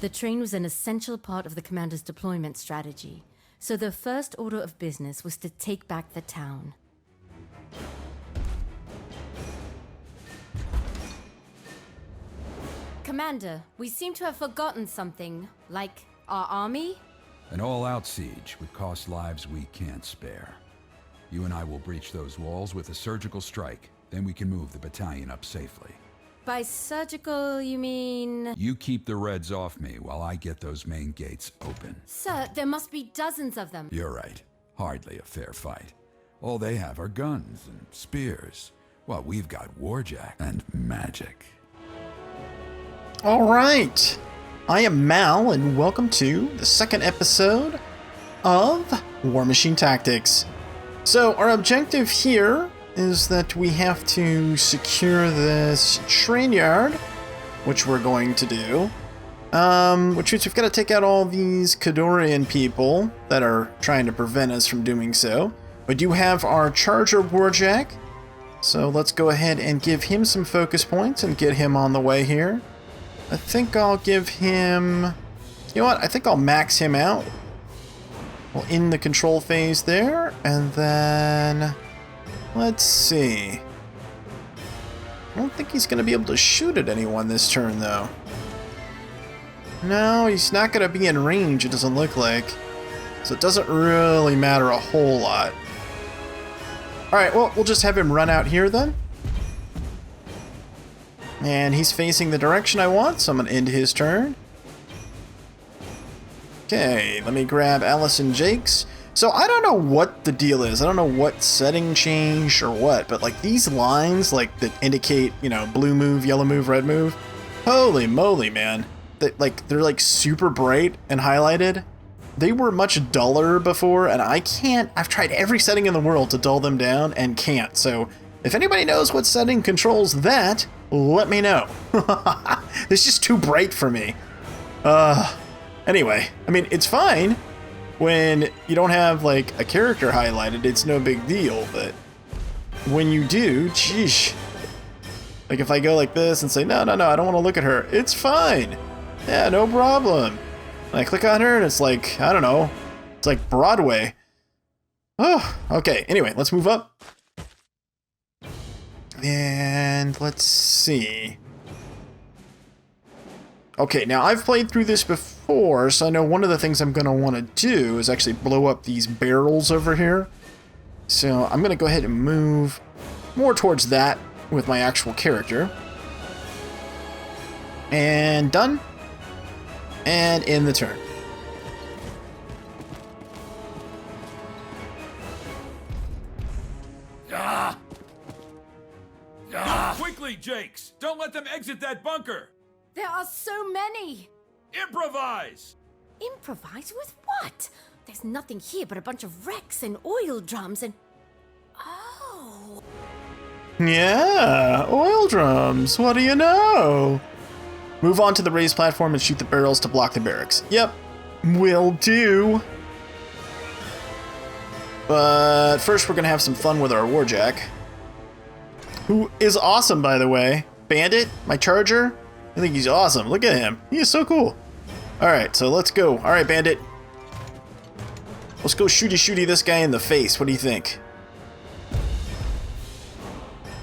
The train was an essential part of the commander's deployment strategy, so their first order of business was to take back the town. Commander, we seem to have forgotten something, like our army? An all-out siege would cost lives we can't spare. You and I will breach those walls with a surgical strike, then we can move the battalion up safely. By surgical, you mean... You keep the Reds off me while I get those main gates open. Sir, there must be dozens of them. You're right. Hardly a fair fight. All they have are guns and spears, while we've got Warjack and magic. All right, I am Mal, and welcome to the second episode of Warmachine Tactics. So our objective here is that we have to secure this train yard, which we're going to do. Which means we've got to take out all these Kadorian people that are trying to prevent us from doing so. We do have our Charger Warjack, so let's go ahead and give him some focus points and get him on the way here. I think I'll give him... You know what? I think I'll max him out. We'll end the control phase there, and then... Let's see. I don't think he's going to be able to shoot at anyone this turn, though. No, he's not going to be in range, it doesn't look like. So it doesn't really matter a whole lot. Alright, well, we'll just have him run out here, then. And he's facing the direction I want, so I'm going to end his turn. Okay, let me grab Allison Jakes. So I don't know what the deal is. I don't know what setting changed or what, but like these lines like that indicate, you know, blue move, yellow move, red move. Holy moly, man. They're like super bright and highlighted. They were much duller before, and I've tried every setting in the world to dull them down and can't. So if anybody knows what setting controls that, let me know. It's just too bright for me. Anyway, I mean, it's fine when you don't have, like, a character highlighted. It's no big deal, but when you do, sheesh. Like, if I go like this and say, no, I don't want to look at her, it's fine. Yeah, no problem. And I click on her, and it's like, I don't know, it's like Broadway. Oh, okay, anyway, let's move up. And let's see. Okay, now I've played through this before, so I know one of the things I'm going to want to do is actually blow up these barrels over here. So I'm going to go ahead and move more towards that with my actual character. And done. And end the turn. Quickly, Jakes! Don't let them exit that bunker! There are so many! Improvise! Improvise with what? There's nothing here but a bunch of wrecks and oil drums and... Oh... Yeah, oil drums, what do you know? Move on to the raised platform and shoot the barrels to block the barracks. Yep, will do. But first we're gonna have some fun with our Warjack. Who is awesome, by the way. Bandit, my Charger. I think he's awesome. Look at him. He is so cool. Alright, so let's go. Alright, Bandit. Let's go shooty this guy in the face. What do you think?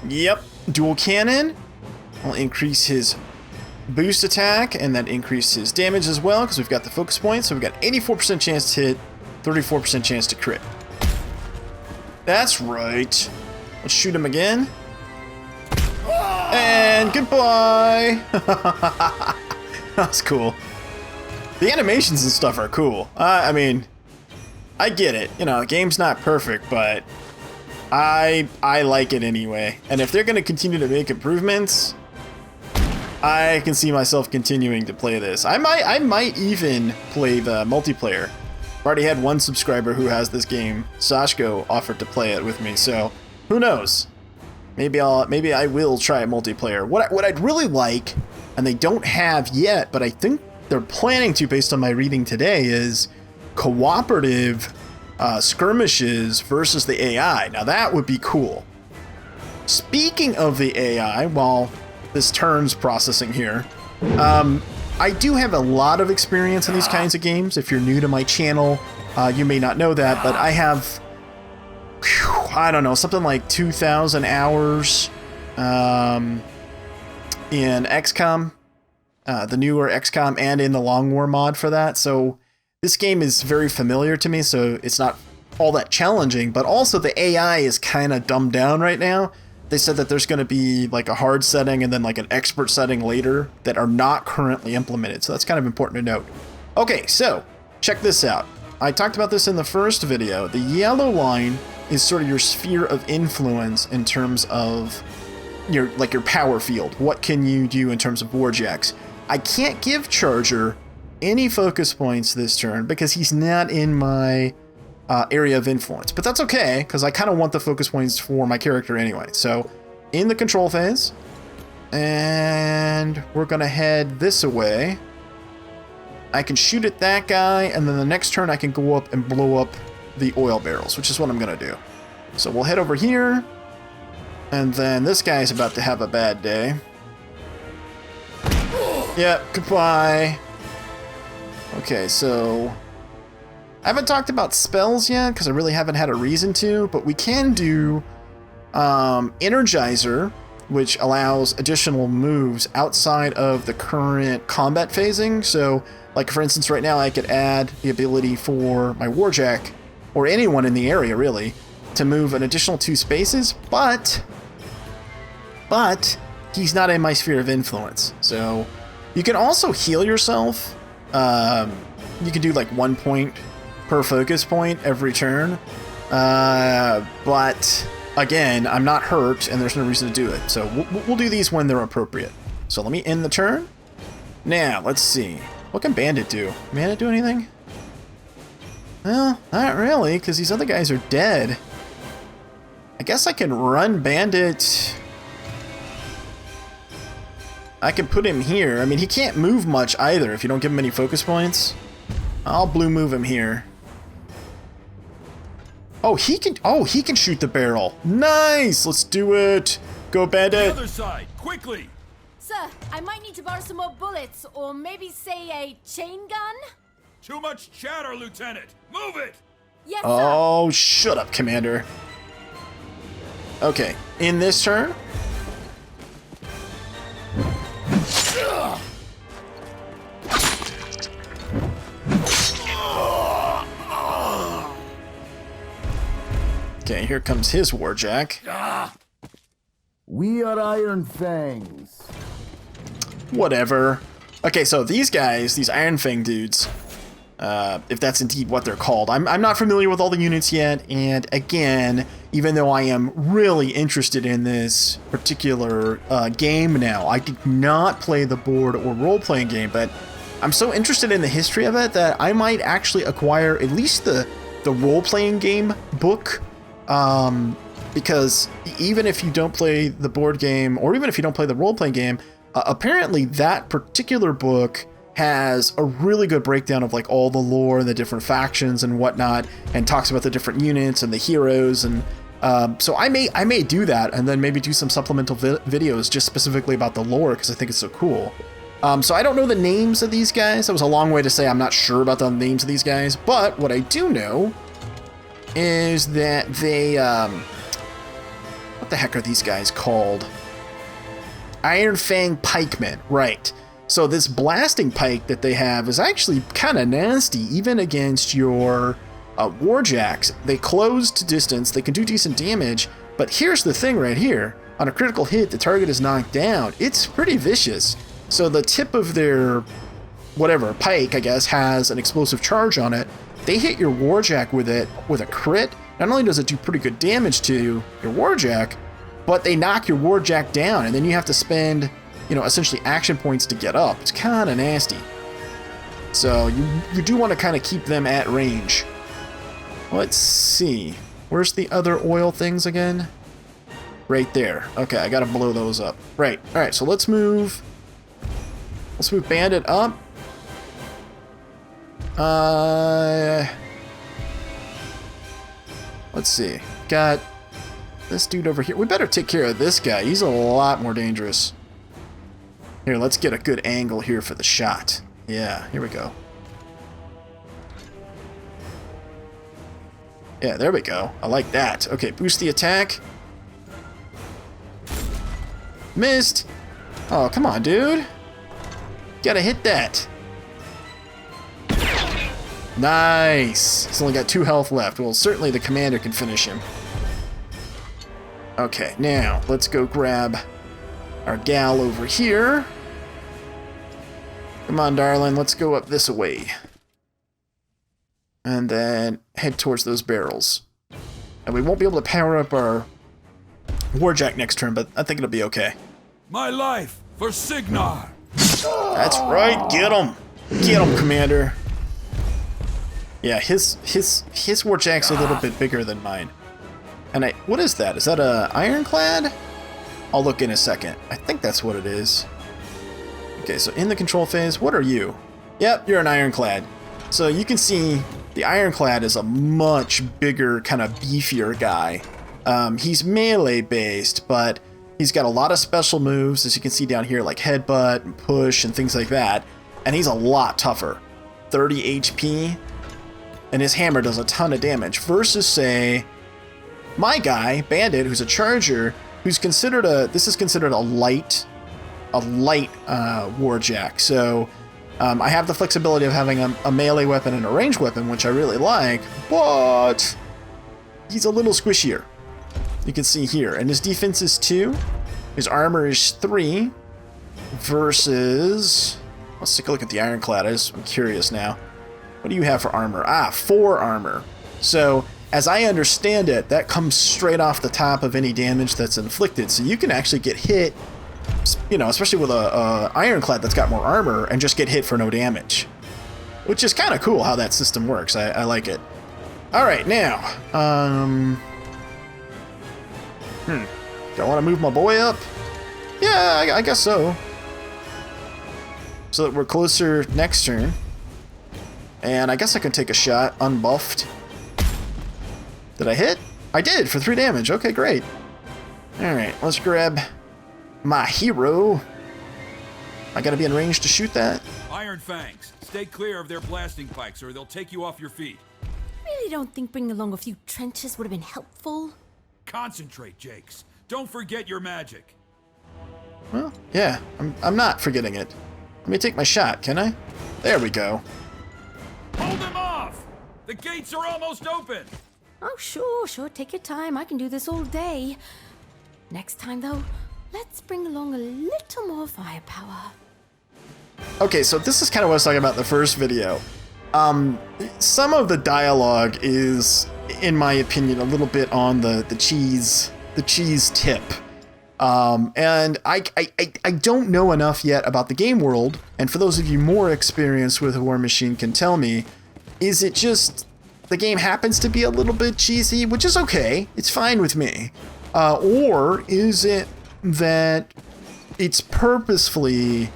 Yep. Dual cannon. I'll increase his boost attack, and that increases his damage as well, because we've got the focus point. So we've got 84% chance to hit, 34% chance to crit. That's right. Let's shoot him again. And goodbye! That's cool. The animations and stuff are cool. I mean, I get it. You know, the game's not perfect, but I like it anyway. And if they're going to continue to make improvements, I can see myself continuing to play this. I might even play the multiplayer. I've already had one subscriber who has this game. Sashko offered to play it with me, so who knows? Maybe I will try a multiplayer. What I'd really like, and they don't have yet, but I think they're planning to based on my reading today, is cooperative skirmishes versus the AI. Now that would be cool. Speaking of the AI, while this turn's processing here, I do have a lot of experience in these kinds of games. If you're new to my channel, you may not know that, but I have, I don't know, something like 2,000 hours in XCOM, the newer XCOM, and in the Long War mod for that. So this game is very familiar to me, so it's not all that challenging, but also the AI is kind of dumbed down right now. They said that there's going to be like a hard setting and then like an expert setting later that are not currently implemented. So that's kind of important to note. Okay, so check this out. I talked about this in the first video. The yellow line is sort of your sphere of influence in terms of your power field. What can you do in terms of Warjacks? I can't give Charger any focus points this turn because he's not in my area of influence, but that's okay because I kind of want the focus points for my character anyway. So in the control phase, and we're gonna head this way. I can shoot at that guy, and then the next turn I can go up and blow up the oil barrels, which is what I'm gonna do. So we'll head over here, and then this guy's about to have a bad day. Yep, goodbye. Okay, so I haven't talked about spells yet because I really haven't had a reason to, but we can do Energizer, which allows additional moves outside of the current combat phasing. So, like for instance, right now I could add the ability for my Warjack, or anyone in the area really, to move an additional 2 spaces, but he's not in my sphere of influence. So you can also heal yourself. You can do like 1 point per focus point every turn, but again, I'm not hurt and there's no reason to do it, so we'll do these when they're appropriate. So let me end the turn. Now let's see, what can Bandit do? Can Bandit do anything? Well, not really, because these other guys are dead. I guess I can run Bandit. I can put him here. I mean, he can't move much either if you don't give him any focus points. I'll blue move him here. Oh, he can shoot the barrel. Nice! Let's do it. Go, Bandit. The other side, quickly. Sir, I might need to borrow some more bullets, or maybe say a chain gun? Too much chatter, Lieutenant. Move it. Yes, sir. Oh, shut up, Commander. Okay, in this turn. Okay, here comes his Warjack. We are Iron Fangs. Whatever. Okay, so these guys, these Iron Fang dudes, if that's indeed what they're called. I'm not familiar with all the units yet, and again, even though I am really interested in this particular game now, I did not play the board or role-playing game, but I'm so interested in the history of it that I might actually acquire at least the role-playing game book, because even if you don't play the board game, or even if you don't play the role-playing game, apparently that particular book has a really good breakdown of like all the lore and the different factions and whatnot, and talks about the different units and the heroes, and so I may do that and then maybe do some supplemental videos just specifically about the lore because I think it's so cool. So I don't know the names of these guys. That was a long way to say I'm not sure about the names of these guys, but what I do know is that they what the heck are these guys called? Iron Fang pikemen, right. So this blasting pike that they have is actually kind of nasty, even against your Warjacks. They close to distance, they can do decent damage, but here's the thing right here. On a critical hit, the target is knocked down. It's pretty vicious. So the tip of their, whatever, pike, I guess, has an explosive charge on it. They hit your Warjack with it with a crit. Not only does it do pretty good damage to your Warjack, but they knock your Warjack down, and then you have to spend, you know, essentially action points to get up. It's kind of nasty. So you do want to kind of keep them at range. Let's see. Where's the other oil things again? Right there. Okay, I gotta blow those up. Right. Alright, so let's move Bandit up. Let's see. Got this dude over here. We better take care of this guy. He's a lot more dangerous. Here, let's get a good angle here for the shot. Yeah, here we go. Yeah, there we go. I like that. Okay, boost the attack. Missed. Oh, come on, dude. Gotta hit that. Nice. He's only got 2 health left. Well, certainly the commander can finish him. Okay, now let's go grab our gal over here. Come on, darling. Let's go up this way. And then head towards those barrels. And we won't be able to power up our Warjack next turn, but I think it'll be okay. My life for Signar. That's right. Get him. Get him, Commander. Yeah, his Warjack's a little bit bigger than mine. And what is that? Is that a ironclad? I'll look in a second. I think that's what it is. Okay, so in the control phase, what are you? Yep, you're an ironclad. So you can see the ironclad is a much bigger, kind of beefier guy. He's melee based, but he's got a lot of special moves, as you can see down here, like headbutt and push and things like that. And he's a lot tougher. 30 HP. And his hammer does a ton of damage. Versus, say, my guy, Bandit, who's a charger, who's considered this is considered a light Warjack. So I have the flexibility of having a melee weapon and a ranged weapon, which I really like, but he's a little squishier. You can see here. And his defense is 2. His armor is 3. Versus... Let's take a look at the ironclad. I'm curious now. What do you have for armor? 4 armor. So, as I understand it, that comes straight off the top of any damage that's inflicted. So you can actually get hit, you know, especially with a ironclad that's got more armor, and just get hit for no damage. Which is kind of cool how that system works. I like it. Alright, now, do I want to move my boy up? Yeah, I guess so. So that we're closer next turn. And I guess I can take a shot, unbuffed. Did I hit? I did, for 3 damage. Okay, great. Alright, let's grab my hero. I gotta be in range to shoot that? Iron Fangs, stay clear of their blasting pikes or they'll take you off your feet. Really don't think bringing along a few trenches would have been helpful? Concentrate, Jakes. Don't forget your magic. Well, yeah, I'm not forgetting it. Let me take my shot, can I? There we go. Hold them off! The gates are almost open! Oh, sure, take your time. I can do this all day. Next time, though, let's bring along a little more firepower. Okay, so this is kind of what I was talking about in the first video. Some of the dialogue is, in my opinion, a little bit on the cheese tip. And I don't know enough yet about the game world, and for those of you more experienced with Warmachine can tell me, is it just the game happens to be a little bit cheesy, which is okay, it's fine with me, or is it that it's purposefully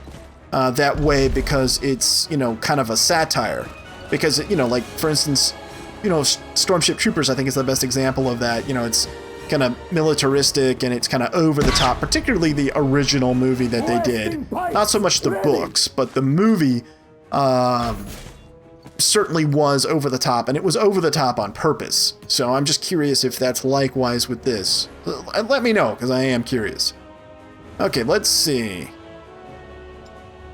that way because it's, you know, kind of a satire? Because, you know, like, for instance, you know, Stormship Troopers, I think, is the best example of that. You know, it's kind of militaristic and it's kind of over the top, particularly the original movie that they did. Not so much the books, but the movie certainly was over the top, and it was over the top on purpose. So I'm just curious if that's likewise with this. Let me know, because I am curious. Okay, let's see.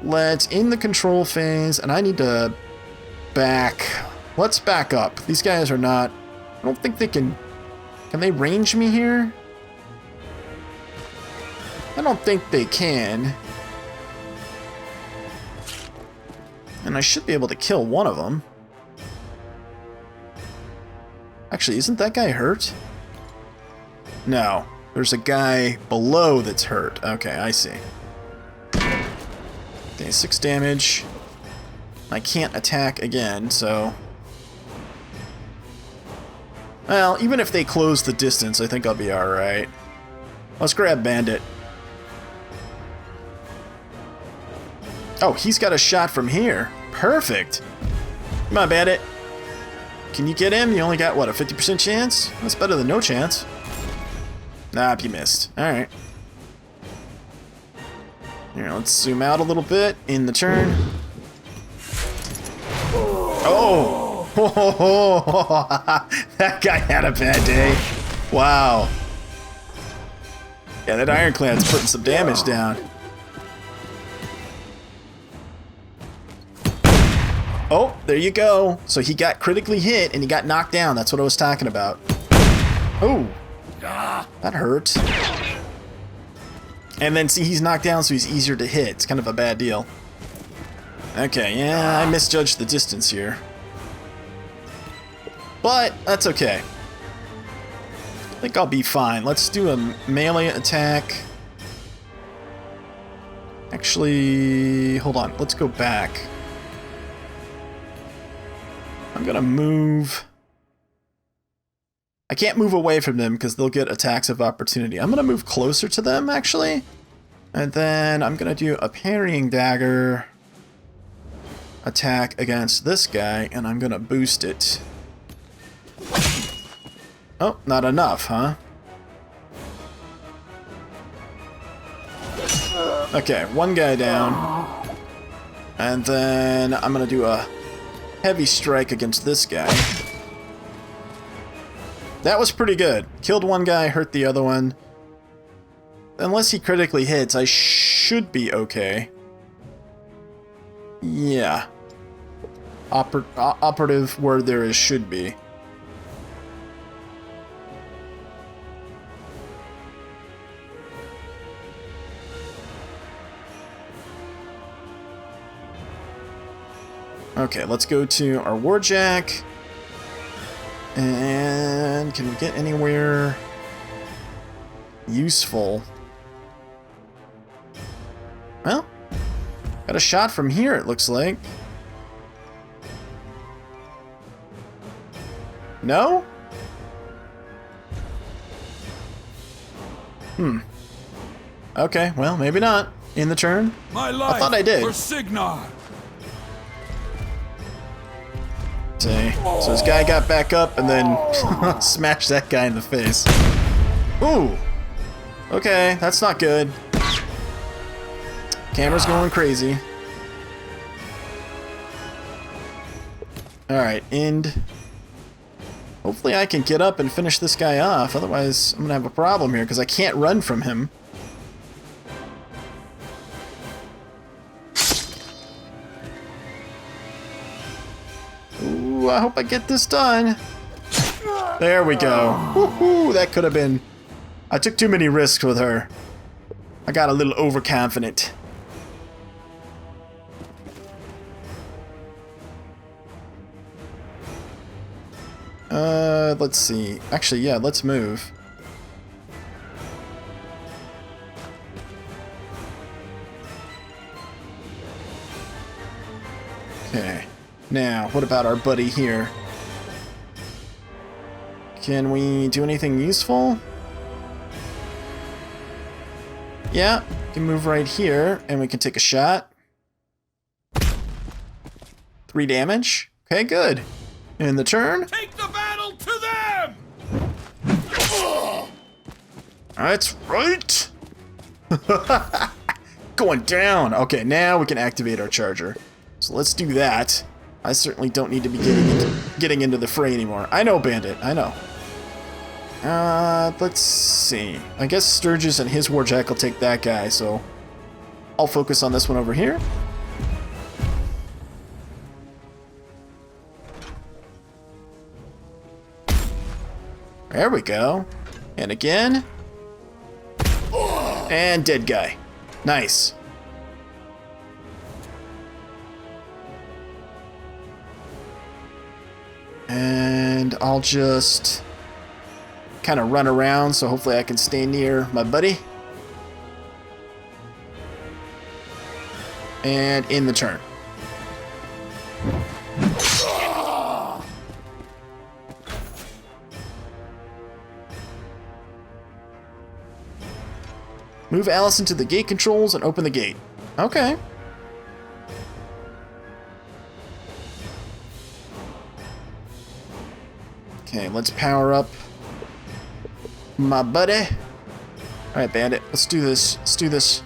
Let's in the control phase, and I need to let's back up. These guys are not, I don't think they can they range me here? I don't think they can. And I should be able to kill one of them. Actually, isn't that guy hurt? No, there's a guy below that's hurt. Okay, I see. Okay, 6 damage. I can't attack again, so... Well, even if they close the distance, I think I'll be alright. Let's grab Bandit. Oh, he's got a shot from here. Perfect. Come on, Bandit. Can you get him? You only got, what, a 50% chance? That's better than no chance. Nah, you missed. Alright. Here, let's zoom out a little bit in the turn. Oh! That guy had a bad day. Wow. Yeah, that ironclad's putting some damage down. Oh, there you go. So he got critically hit and he got knocked down. That's what I was talking about. Oh, that hurt. And then see, he's knocked down, so he's easier to hit. It's kind of a bad deal. Okay, yeah, I misjudged the distance here. But that's okay. I think I'll be fine. Let's do a melee attack. Actually, hold on. Let's go back. I'm gonna move. I can't move away from them because they'll get attacks of opportunity. I'm gonna move closer to them, actually. And then I'm gonna do a parrying dagger attack against this guy, and I'm gonna boost it. Oh, not enough, huh? Okay, one guy down. And then I'm gonna do a heavy strike against this guy. That was pretty good. Killed one guy, hurt the other one. Unless he critically hits, I should be okay. Yeah. Operative word there is should be. Okay, let's go to our Warjack. And can we get anywhere useful? Well, got a shot from here, it looks like. No? Okay, well, maybe not. In the turn? My life I thought I did. For Signar. See? So this guy got back up and then smashed that guy in the face. Ooh! Okay, that's not good. Camera's going crazy. Alright, end. Hopefully I can get up and finish this guy off, otherwise I'm gonna have a problem here because I can't run from him. Ooh, I hope I get this done. There we go. Woohoo! That could have been... I took too many risks with her. I got a little overconfident. Let's see. Actually, yeah, let's move. Okay. Now, what about our buddy here? Can we do anything useful? Yeah, we can move right here, and we can take a shot. 3 damage. Okay, good. In the turn. Take the battle to them! That's right. Going down. Okay, now we can activate our charger. So let's do that. I certainly don't need to be getting into the fray anymore. I know, Bandit. I know. Let's see. I guess Sturgis and his Warjack will take that guy, so I'll focus on this one over here. There we go. And again. And dead guy. Nice. And I'll just kind of run around, so hopefully I can stay near my buddy. And in the turn. Move Allison to the gate controls and open the gate. Okay. Okay, let's power up my buddy. Alright, Bandit, let's do this. Let's do this.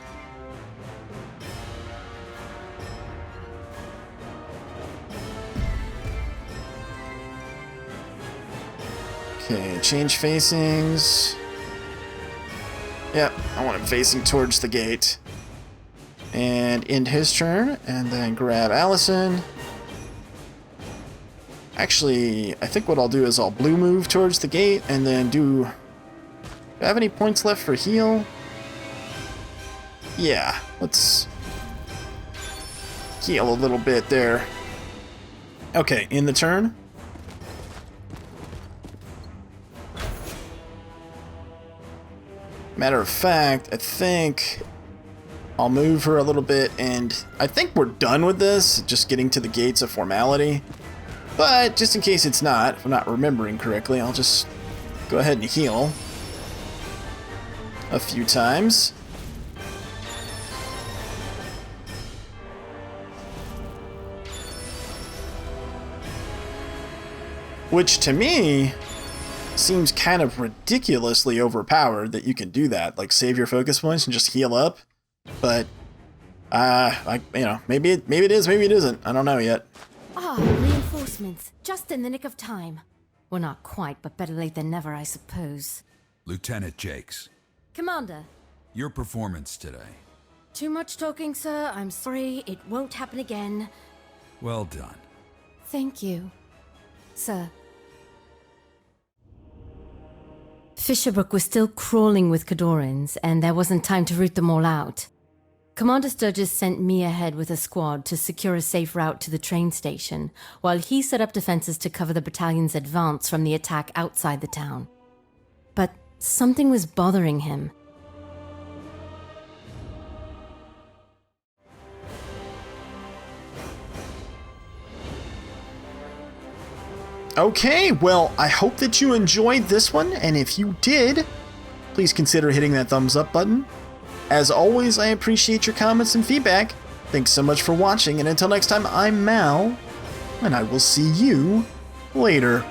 Okay, change facings. Yep, I want him facing towards the gate. And end his turn, and then grab Allison. Actually, I think what I'll do is I'll blue move towards the gate, and then do I have any points left for heal? Yeah, let's heal a little bit there. Okay, in the turn. Matter of fact, I think I'll move her a little bit, and I think we're done with this. Just getting to the gate's a formality. But just in case it's not, if I'm not remembering correctly, I'll just go ahead and heal a few times. Which to me seems kind of ridiculously overpowered that you can do that, like save your focus points and just heal up. But maybe it is, maybe it isn't. I don't know yet. Ah, reinforcements. Just in the nick of time. Well, not quite, but better late than never, I suppose. Lieutenant Jakes, Commander. your performance today. Too much talking, sir. I'm sorry. It won't happen again. Well done. Thank you, sir. Fisherbrook was still crawling with Khadorans, and there wasn't time to root them all out. Commander Sturgis sent me ahead with a squad to secure a safe route to the train station, while he set up defenses to cover the battalion's advance from the attack outside the town. But something was bothering him. Okay, well, I hope that you enjoyed this one, and if you did, please consider hitting that thumbs up button. As always, I appreciate your comments and feedback. Thanks so much for watching, and until next time, I'm Mal, and I will see you later.